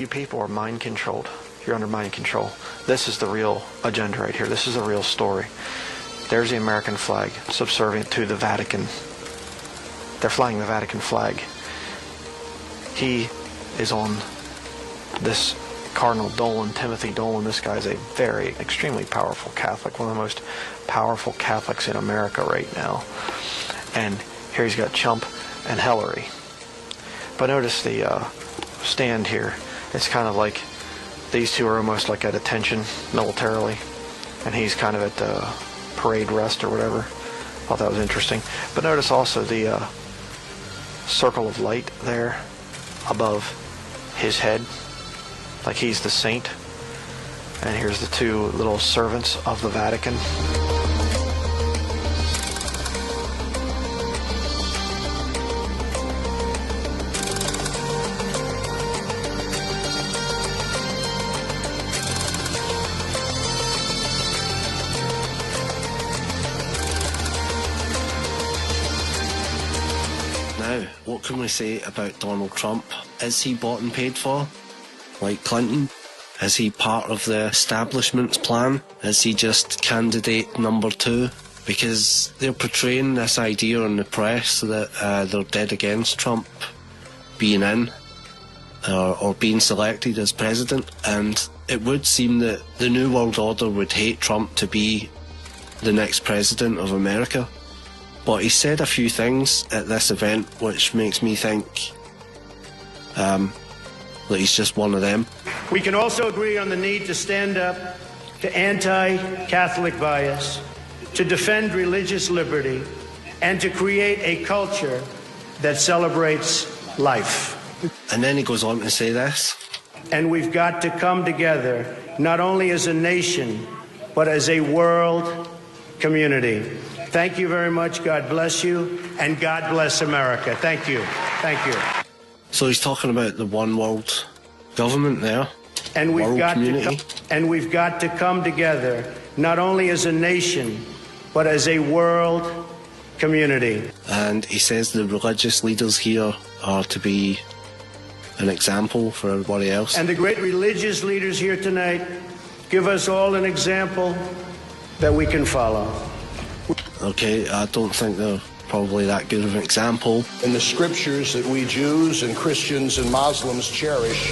people are mind controlled. You're under mind control. This is the real agenda right here. This is the real story. There's the American flag, subservient to the Vatican. They're flying the Vatican flag. He is on this Cardinal Dolan, Timothy Dolan. This guy's a very, extremely powerful Catholic, one of the most powerful Catholics in America right now. And here he's got Chump and Hillary. But notice the stand here. It's kind of like these two are almost like at attention militarily, and he's kind of at the parade rest or whatever. Thought that was interesting. But notice also the circle of light there above his head, like he's the saint. And here's the two little servants of the Vatican. Now, what can we say about Donald Trump? Is he bought and paid for, like Clinton? Is he part of the establishment's plan? Is he just candidate number 2? Because they're portraying this idea in the press that they're dead against Trump being in or being selected as president. And it would seem that the New World Order would hate Trump to be the next president of America. But he said a few things at this event which makes me think that he's just one of them. We can also agree on the need to stand up to anti-Catholic bias, to defend religious liberty, and to create a culture that celebrates life. And then he goes on to say this. And we've got to come together, not only as a nation, but as a world community. Thank you very much. God bless you, and God bless America. Thank you. Thank you. So he's talking about the one world government there, and we've world got community. we've got to come together, not only as a nation, but as a world community. And he says the religious leaders here are to be an example for everybody else. And the great religious leaders here tonight give us all an example that we can follow. Okay, I don't think they're probably that good of an example. In the scriptures that we Jews and Christians and Muslims cherish,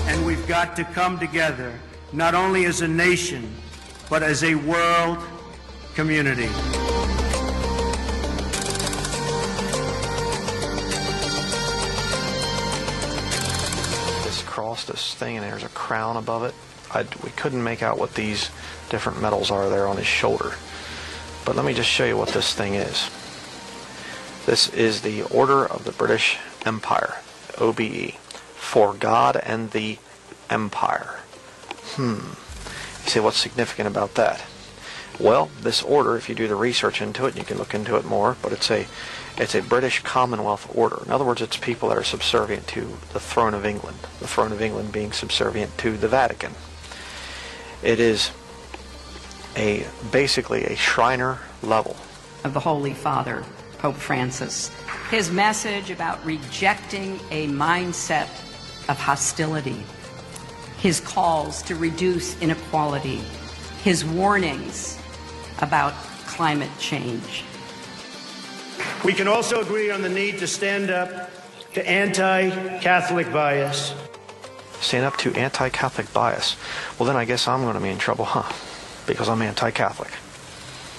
and we've got to come together, not only as a nation, but as a world community. Cross, this thing, and there's a crown above it. We couldn't make out what these different medals are there on his shoulder. But let me just show you what this thing is. This is the Order of the British Empire, OBE, for God and the Empire. You say, what's significant about that? Well, this order, if you do the research into it, you can look into it more, but it's a British Commonwealth order. In other words, it's people that are subservient to the throne of England, the throne of England being subservient to the Vatican. It is basically a Shriner level of the Holy Father, Pope Francis. His message about rejecting a mindset of hostility, his calls to reduce inequality, his warnings about climate change. We can also agree on the need to stand up to anti-Catholic bias. Stand up to anti-Catholic bias. Well, then I guess I'm going to be in trouble, huh? Because I'm anti-Catholic.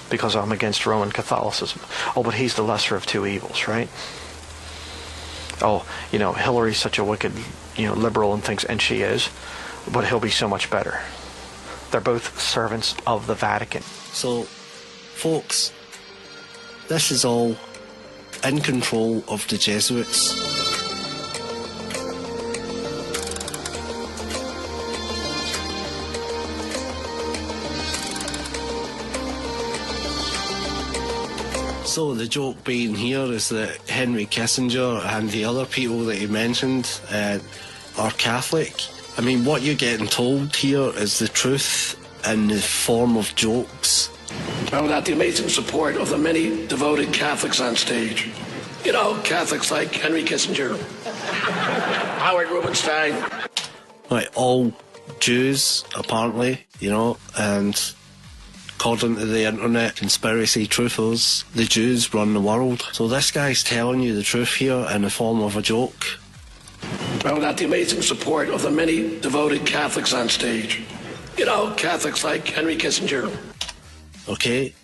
Because I'm against Roman Catholicism. Oh, but he's the lesser of two evils, right? Oh, you know, Hillary's such a wicked, liberal and thinks, and she is, but he'll be so much better. They're both servants of the Vatican. So, folks, this is all in control of the Jesuits. So the joke being here is that Henry Kissinger and the other people that he mentioned are Catholic. I mean, what you're getting told here is the truth in the form of jokes. Without the amazing support of the many devoted Catholics on stage. You know, Catholics like Henry Kissinger, Howard Rubinstein. Right, all Jews, apparently, you know, and according to the internet conspiracy truthers, the Jews run the world. So this guy's telling you the truth here in the form of a joke. Without the amazing support of the many devoted Catholics on stage. You know, Catholics like Henry Kissinger. Okay,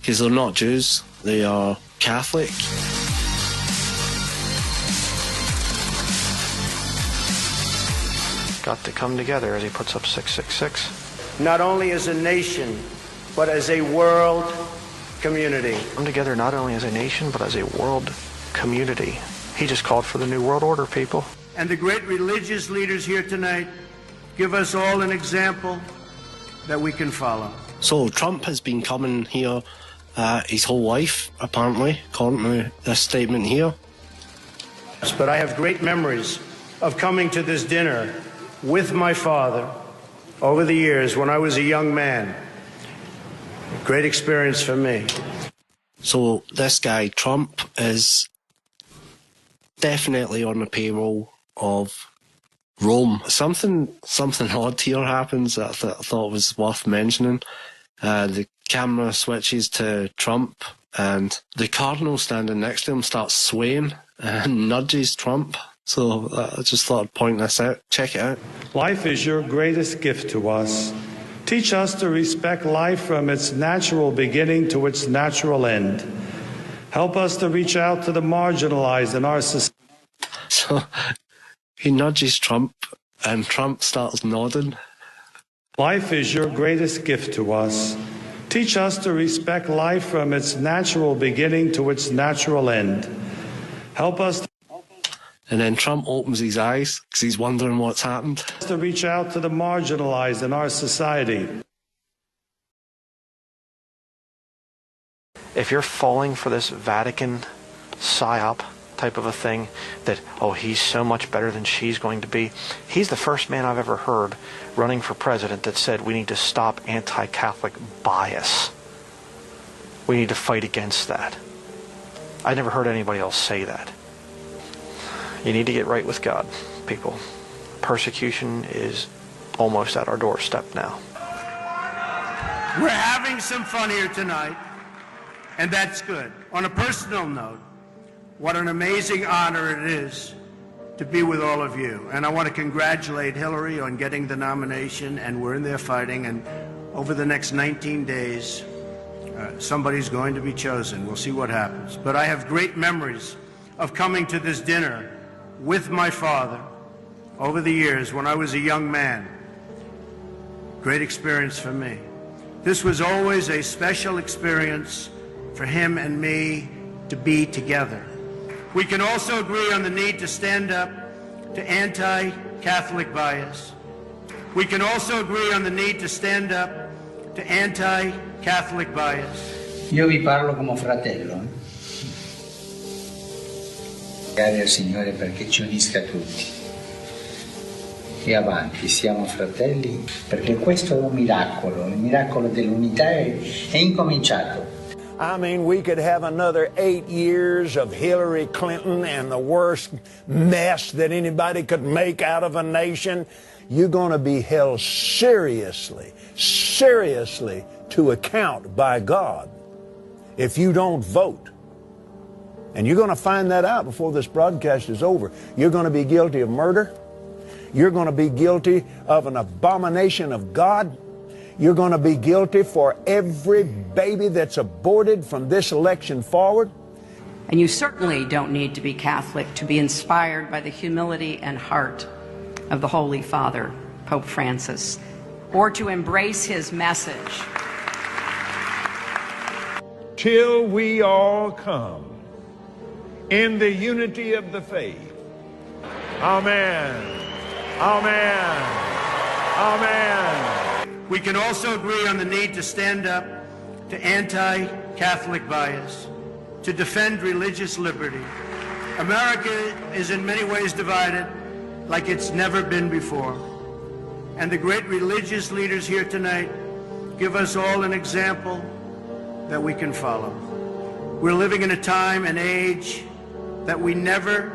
because they're not Jews, they are Catholic. Got to come together as he puts up 666. Not only as a nation, but as a world community. Come together not only as a nation, but as a world community. He just called for the New World Order, people. And the great religious leaders here tonight give us all an example that we can follow. So Trump has been coming here his whole life, apparently, according to this statement here. But I have great memories of coming to this dinner with my father over the years when I was a young man. Great experience for me. So this guy, Trump, is definitely on the payroll of Rome. Something odd here happens that I thought was worth mentioning. The camera switches to Trump, and the cardinal standing next to him starts swaying and nudges Trump. So I just thought I'd point this out. Check it out. Life is your greatest gift to us. Teach us to respect life from its natural beginning to its natural end. Help us to reach out to the marginalized in our society. So he nudges Trump, and Trump starts nodding. Life is your greatest gift to us. Teach us to respect life from its natural beginning to its natural end. Help us And then Trump opens his eyes because he's wondering what's happened. To reach out to the marginalized in our society. If you're falling for this Vatican psyop type of a thing, that, oh, he's so much better than she's going to be. He's the first man I've ever heard running for president that said we need to stop anti-Catholic bias. We need to fight against that. I never heard anybody else say that. You need to get right with God, people. Persecution is almost at our doorstep now. We're having some fun here tonight, and that's good. On a personal note, what an amazing honor it is to be with all of you. And I want to congratulate Hillary on getting the nomination, and we're in there fighting, and over the next 19 days, somebody's going to be chosen. We'll see what happens. But I have great memories of coming to this dinner with my father over the years when I was a young man. Great experience for me. This was always a special experience for him and me to be together. We can also agree on the need to stand up to anti-Catholic bias. We can also agree on the need to stand up to anti-Catholic bias. Io vi parlo come fratello. Grazie al Signore perché ci unisca tutti. E avanti, siamo fratelli, perché questo è un miracolo, il miracolo dell'unità è incominciato. I mean, we could have another 8 years of Hillary Clinton and the worst mess that anybody could make out of a nation. You're going to be held seriously to account by God if you don't vote. And you're going to find that out before this broadcast is over. You're going to be guilty of murder. You're going to be guilty of an abomination of God. You're going to be guilty for every baby that's aborted from this election forward. And you certainly don't need to be Catholic to be inspired by the humility and heart of the Holy Father, Pope Francis, or to embrace his message. Till we all come in the unity of the faith. Amen. Amen. Amen. We can also agree on the need to stand up to anti-Catholic bias, to defend religious liberty. America is in many ways divided like it's never been before. And the great religious leaders here tonight give us all an example that we can follow. We're living in a time and age that we never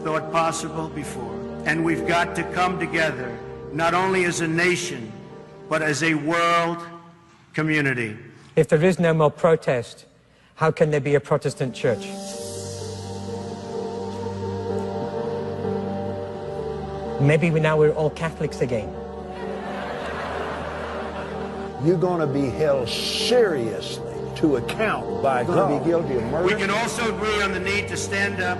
thought possible before. And we've got to come together, not only as a nation, but as a world community. If there is no more protest, how can there be a Protestant church? Maybe now we're all Catholics again. You're going to be held seriously to account by God. You're going to be guilty of murder. We can also agree on the need to stand up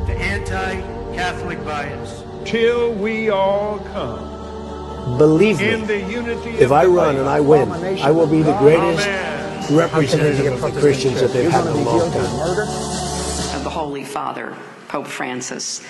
to anti-Catholic bias. Till we all come. Believe me, In the unity if I run and I win, I will be the greatest Amen. representative of the Christians that they've had in a long time. Of the Holy Father, Pope Francis.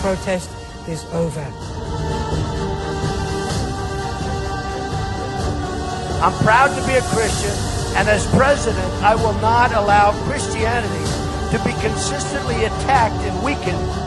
Protest is over. I'm proud to be a Christian, and as president, I will not allow Christianity to be consistently attacked and weakened.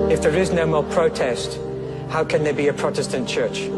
If there is no more protest, how can there be a Protestant church?